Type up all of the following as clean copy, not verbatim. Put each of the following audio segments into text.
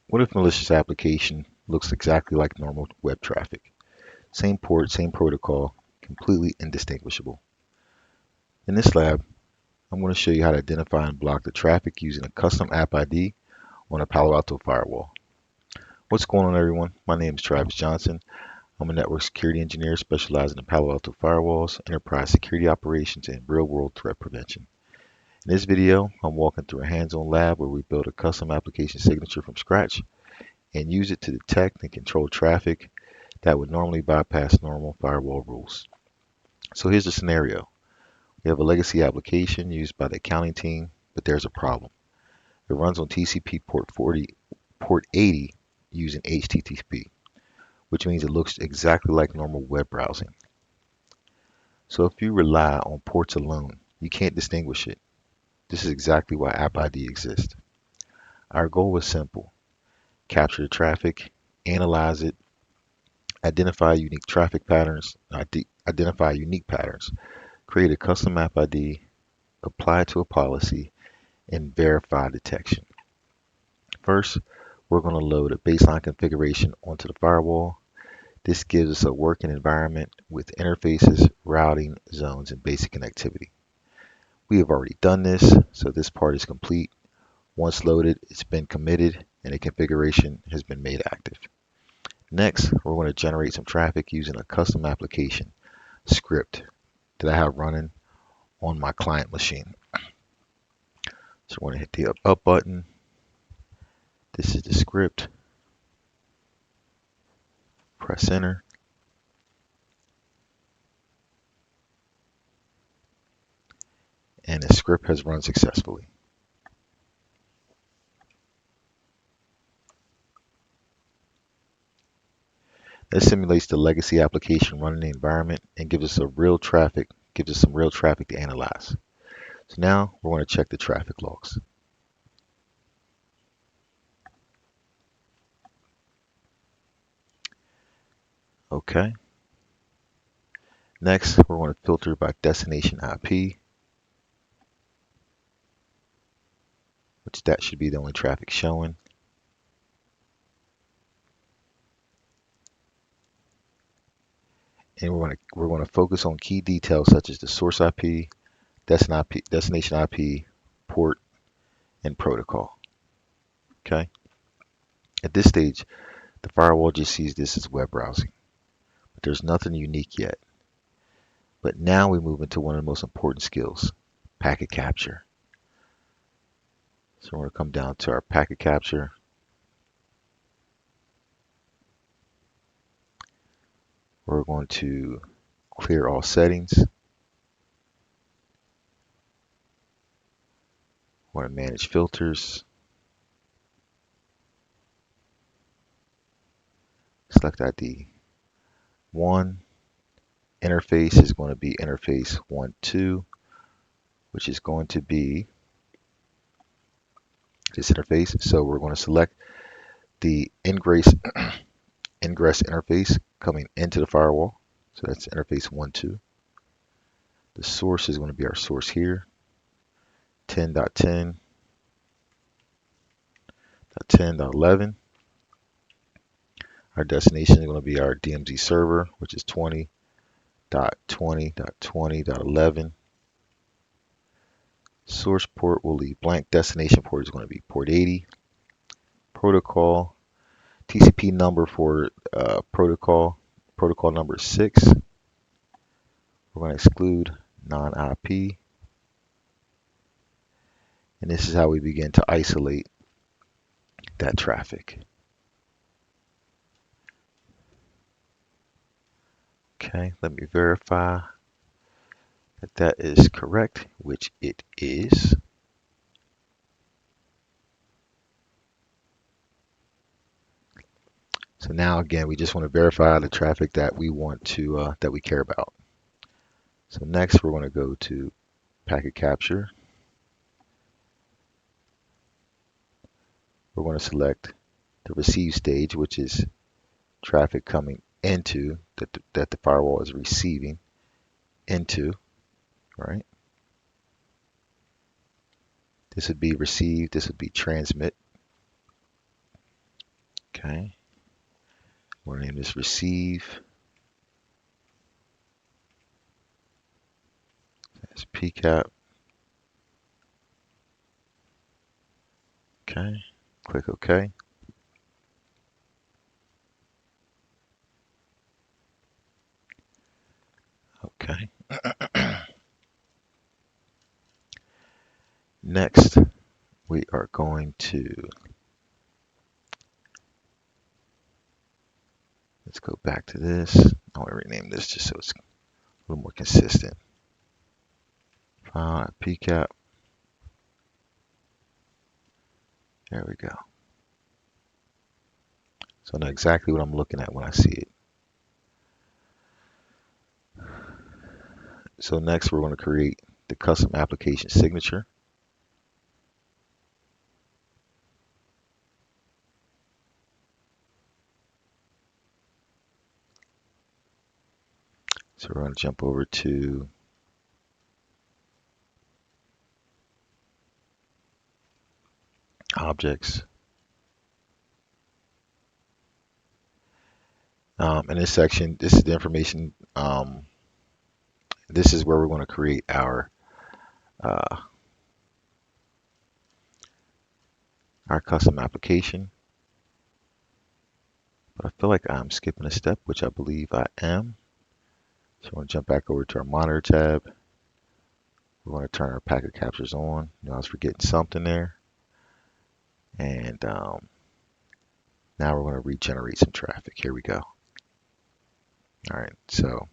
What if malicious application looks exactly like normal web traffic? Same port, same protocol, completely indistinguishable. In this lab, I'm going to show you how to identify and block the traffic using a custom app ID on a Palo Alto firewall. What's going on, everyone? My name is Travis Johnson. I'm a network security engineer specializing in Palo Alto firewalls, enterprise security operations, and real-world threat prevention. In this video, I'm walking through a hands-on lab where we build a custom application signature from scratch and use it to detect and control traffic that would normally bypass normal firewall rules. So here's the scenario. We have a legacy application used by the accounting team, but there's a problem. It runs on TCP port 80 using HTTP, which means it looks exactly like normal web browsing. So if you rely on ports alone, you can't distinguish it. This is exactly why App ID exists. Our goal was simple: capture the traffic, analyze it, identify unique traffic patterns, identify unique patterns, create a custom App ID, apply it to a policy, and verify detection. First, we're going to load a baseline configuration onto the firewall. This gives us a working environment with interfaces, routing, zones, and basic connectivity. We have already done this, so this part is complete. Once loaded, it's been committed, and a configuration has been made active. Next, we're going to generate some traffic using a custom application script that I have running on my client machine. So we're going to hit the up button. This is the script. Press enter. And the script has run successfully. That simulates the legacy application running the environment and gives us some real traffic to analyze. So now we're going to check the traffic logs. Okay. Next, we're going to filter by destination IP, which that should be the only traffic showing. And we're going to focus on key details such as the source IP, destination IP, port, and protocol. Okay. At this stage, the firewall just sees this as web browsing, but there's nothing unique yet. But now we move into one of the most important skills, packet capture. So we're going to come down to our packet capture. We're going to clear all settings. We're going to manage filters. Select ID 1. Interface is going to be interface 1.2, which is going to be this interface. So we're going to select the ingress interface coming into the firewall. So that's interface 1.2. The source is going to be our source here, 10.10.10.11. Our destination is going to be our DMZ server, which is 20.20.20.11. Source port will leave blank. Destination port is going to be port 80. Protocol, TCP number for protocol number is 6. We're going to exclude non-IP. And this is how we begin to isolate that traffic. Okay, let me verify that that is correct, which it is. So now again, we just want to verify the traffic that we want to that we care about. So next, we're going to go to packet capture. We're going to select the receive stage, which is traffic coming into that the firewall is receiving into, right? This would be receive, this would be transmit. Okay, we'll name this receive. That's PCAP. Okay, click OK. Okay. Next, we are going to, let's go back to this. I want to rename this just so it's a little more consistent. File PCAP. There we go. So I know exactly what I'm looking at when I see it. So next we're going to create the custom application signature. So we're going to jump over to objects. In this section, this is the information. This is where we're going to create our custom application. But I feel like I'm skipping a step, which I believe I am. So we're going to jump back over to our monitor tab. We're going to turn our packet captures on. I was forgetting something there. And now we're going to regenerate some traffic. Here we go. All right, so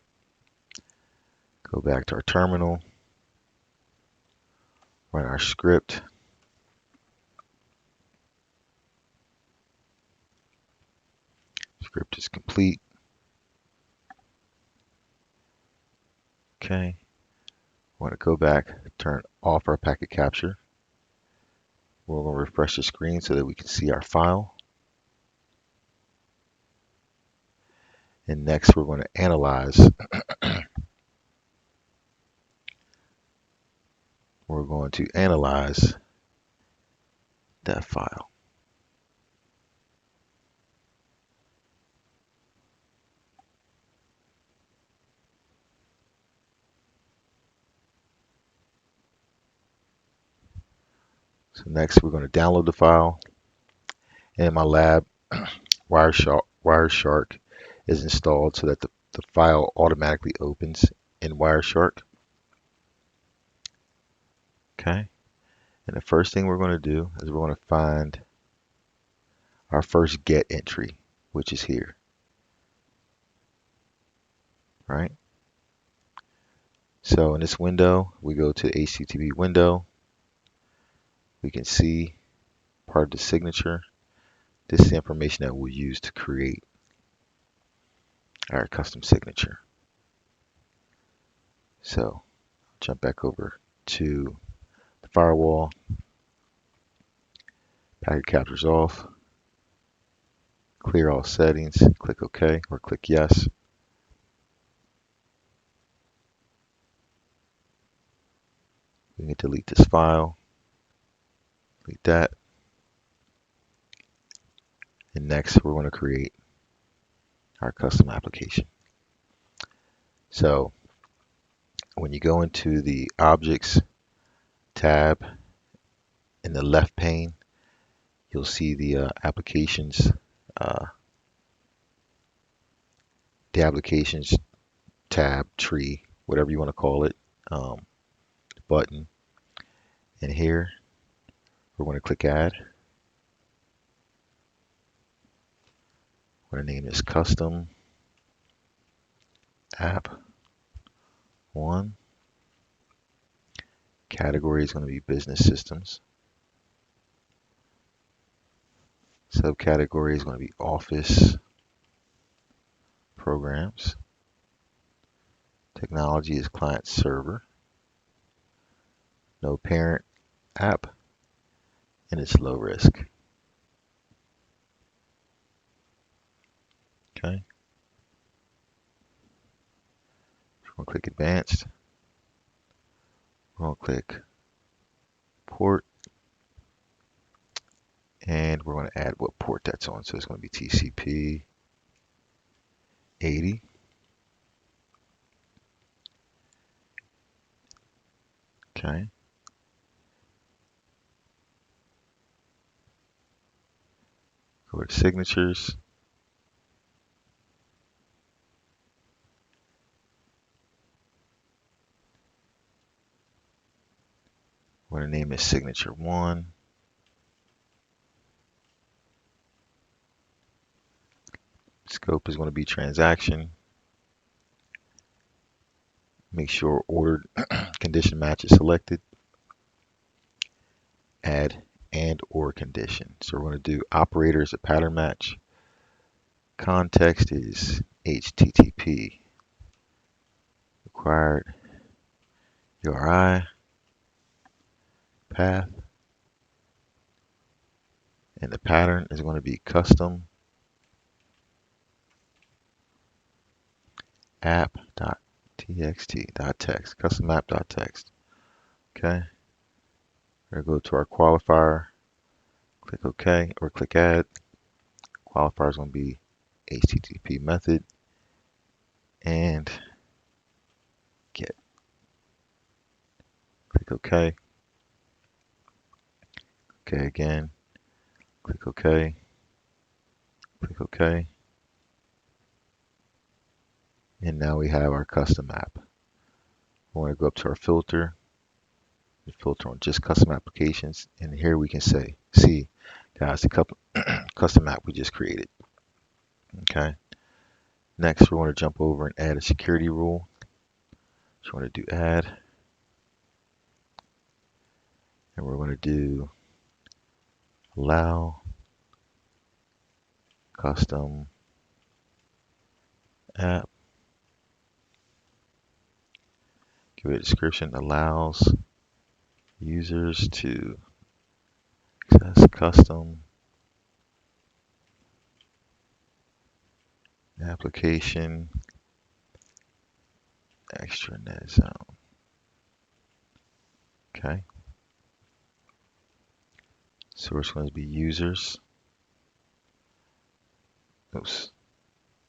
go back to our terminal, run our script. Script is complete. Okay, we're going to go back, turn off our packet capture. We're going to refresh the screen so that we can see our file. And next, we're going to analyze. We're going to analyze that file. So next, we're going to download the file. And in my lab, Wireshark is installed so that the file automatically opens in Wireshark. Okay. And the first thing we're going to do is we're going to find our first get entry, which is here. Right? So in this window, we go to the HTTP window. We can see part of the signature. This is the information that we'll use to create our custom signature. So jump back over to the firewall. Packet captures off. Clear all settings. Click OK or click yes. We can delete this file. Delete that. And next, we're going to create our custom application. So when you go into the Objects tab in the left pane, you'll see the applications tab, tree, whatever you want to call it, button. And here, we're going to click Add. We're going to name this Custom App 1. Category is going to be Business Systems. Subcategory is going to be Office Programs. Technology is Client Server. No parent app, and it's low risk. Okay. We're going to click Advanced. We're going to click Port and we're going to add what port that's on. So it's going to be TCP 80. Okay. Go to signatures. We're going to name it signature 1. Scope is going to be transaction. Make sure ordered condition match is selected. Add and or condition. So we're going to do operator as a pattern match. Context is HTTP. Required URI path. And the pattern is going to be custom app.txt.text, custom app.text. Okay. We're going to go to our qualifier, click OK, or click Add. Qualifier is going to be HTTP method and get. Click OK. OK again. Click OK. Click OK. And now we have our custom app. We want to go up to our filter. Filter on just custom applications. And here we can say, see, guys, the custom app we just created. Okay. Next, we want to jump over and add a security rule. So we're going to do add. And we're going to do allow custom app. Give it a description. Allows users to access custom application extranet zone. Okay. So it's going to be users. Oops.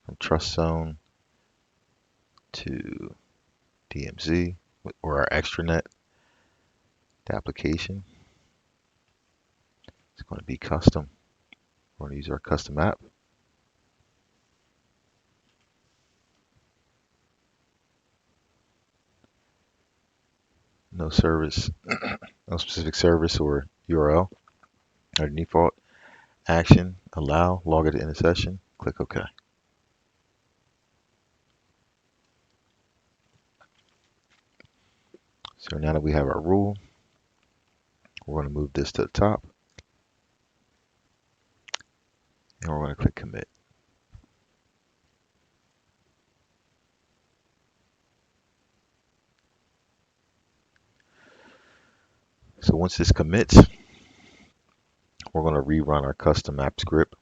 From trust zone to DMZ or our extranet. The application is going to be custom. We're going to use our custom app. No service, no specific service or URL. Our default action, allow, log it in a session, click OK. So now that we have our rule, we're going to move this to the top. And we're going to click commit. So once this commits, we're going to rerun our custom app script,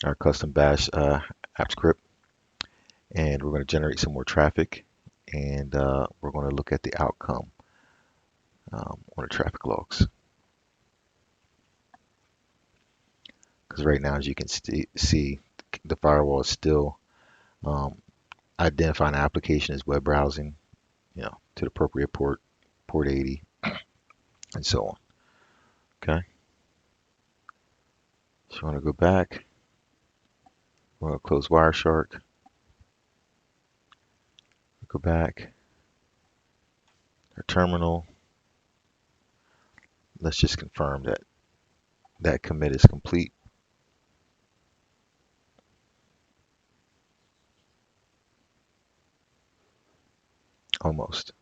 our custom bash app script, and we're going to generate some more traffic, and we're going to look at the outcome on the traffic logs. Because right now, as you can see, the firewall is still identifying the application as web browsing, to the appropriate port 80, and so on. Okay. So I'm going to go back. We're going to close Wireshark. Go back. Our terminal. Let's just confirm that that commit is complete. Almost.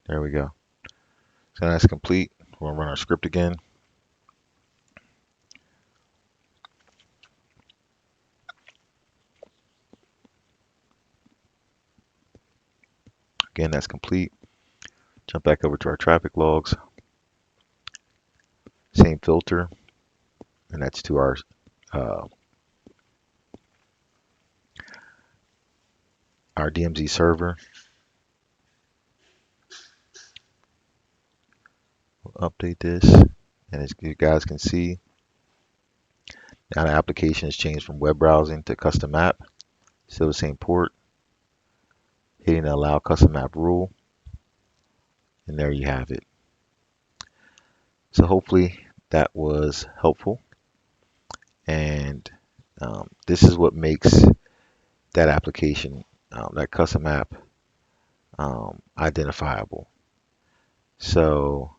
There we go. So that's complete. We'll run our script again. Again, that's complete. Jump back over to our traffic logs. Same filter, and that's to our our DMZ server. We'll update this, and as you guys can see, now the application has changed from web browsing to custom app. Still the same port. Hitting the allow custom app rule, and there you have it. So hopefully that was helpful, and this is what makes that application, that custom app, identifiable. So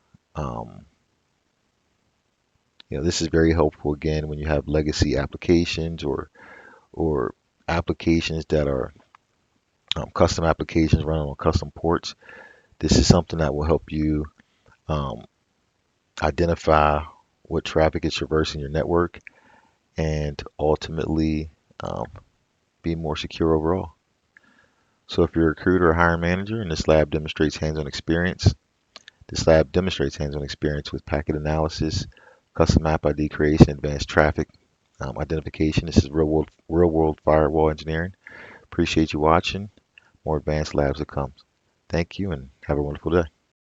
this is very helpful again when you have legacy applications or applications that are custom applications running on custom ports. This is something that will help you um, identify what traffic is traversing your network and ultimately be more secure overall. So if you're a recruiter or hiring manager and this lab demonstrates hands-on experience, with packet analysis, custom app ID creation, advanced traffic identification. This is real world firewall engineering. Appreciate you watching. More advanced labs to come. Thank you and have a wonderful day.